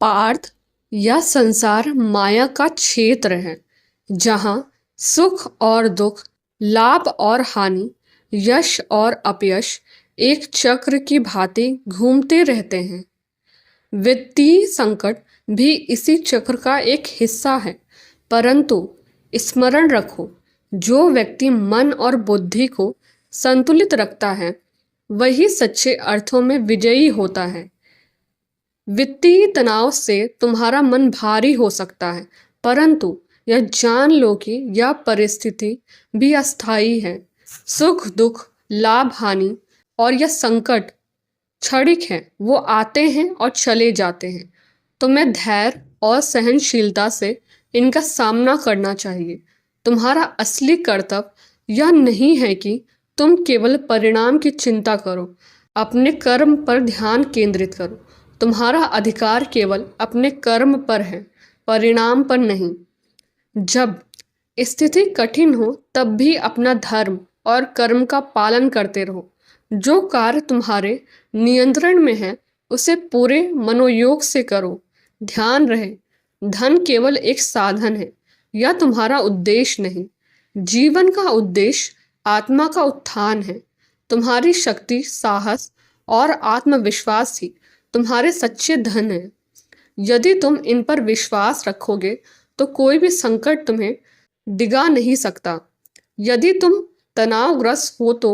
पार्थ, यह संसार माया का क्षेत्र है जहाँ सुख और दुख, लाभ और हानि, यश और अपयश एक चक्र की भांति घूमते रहते हैं। वित्तीय संकट भी इसी चक्र का एक हिस्सा है, परंतु स्मरण रखो, जो व्यक्ति मन और बुद्धि को संतुलित रखता है वही सच्चे अर्थों में विजयी होता है। वित्तीय तनाव से तुम्हारा मन भारी हो सकता है, परंतु यह जान लो कि यह परिस्थिति भी अस्थायी है। सुख दुख, लाभ हानि और यह संकट क्षणिक है, वो आते हैं और चले जाते हैं। तुम्हें धैर्य और सहनशीलता से इनका सामना करना चाहिए। तुम्हारा असली कर्तव्य यह नहीं है कि तुम केवल परिणाम की चिंता करो, अपने कर्म पर ध्यान केंद्रित करो। तुम्हारा अधिकार केवल अपने कर्म पर है, परिणाम पर नहीं। जब स्थिति कठिन हो तब भी अपना धर्म और कर्म का पालन करते रहो। जो कार्य तुम्हारे नियंत्रण में है उसे पूरे मनोयोग से करो। ध्यान रहे, धन केवल एक साधन है, यह तुम्हारा उद्देश्य नहीं। जीवन का उद्देश्य आत्मा का उत्थान है। तुम्हारी शक्ति, साहस और आत्मविश्वास ही तुम्हारे सच्चे धन हैं। यदि तुम इन पर विश्वास रखोगे तो कोई भी संकट तुम्हें डिगा नहीं सकता। यदि तुम तनावग्रस्त हो तो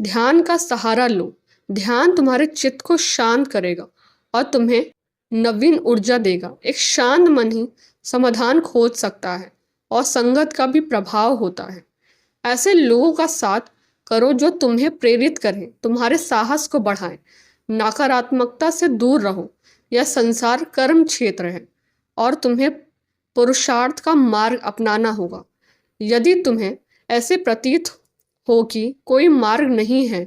ध्यान का सहारा लो। ध्यान तुम्हारे चित्त को शांत करेगा और तुम्हें नवीन ऊर्जा देगा। एक शांत मन ही समाधान खोज सकता है और संगत का भी प्रभाव होता है। ऐसे लोगों का साथ करो जो तुम्हें प्रेरित करें, तुम्हारे साहस को बढ़ाएं। नकारात्मकता से दूर रहो। यह संसार कर्म क्षेत्र है और तुम्हें पुरुषार्थ का मार्ग अपनाना होगा। यदि तुम्हें ऐसे प्रतीत हो कि कोई मार्ग नहीं है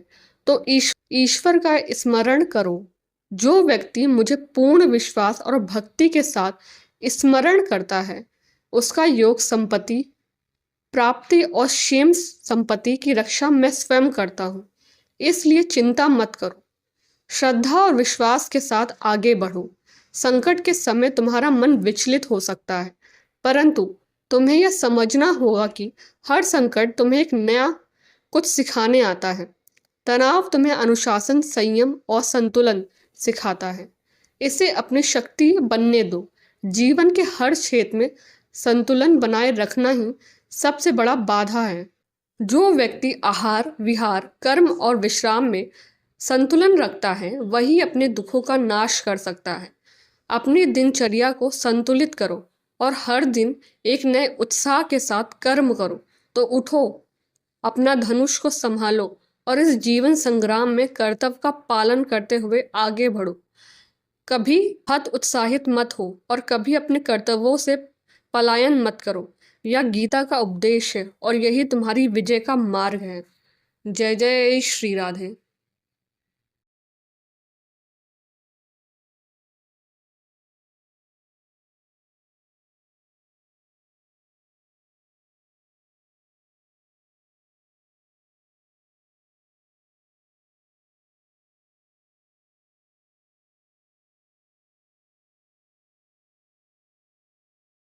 तो ईश्वर का स्मरण करो। जो व्यक्ति मुझे पूर्ण विश्वास और भक्ति के साथ स्मरण करता है उसका योग संपत्ति प्राप्ति और क्षेम संपत्ति की रक्षा मैं स्वयं करता हूँ। इसलिए चिंता मत करो, श्रद्धा और विश्वास के साथ आगे बढ़ो। संकट के समय तुम्हारा मन विचलित हो सकता है, परंतु तुम्हें यह समझना होगा कि हर संकट तुम्हें एक नया कुछ सिखाने आता है। तनाव तुम्हें अनुशासन, संयम और संतुलन सिखाता है। इसे अपनी शक्ति बनने दो। जीवन के हर क्षेत्र में संतुलन बनाए रखना ही सबसे बड़ा बाधा है। जो व्यक्ति आहार, विहार, कर्म और विश्राम में संतुलन रखता है वही अपने दुखों का नाश कर सकता है। अपनी दिनचर्या को संतुलित करो और हर दिन एक नए उत्साह के साथ कर्म करो। तो उठो, अपना धनुष को संभालो और इस जीवन संग्राम में कर्तव्य का पालन करते हुए आगे बढ़ो। कभी हत उत्साहित मत हो और कभी अपने कर्तव्यों से पलायन मत करो। यह गीता का उपदेश है और यही तुम्हारी विजय का मार्ग है। जय जय श्री राधे।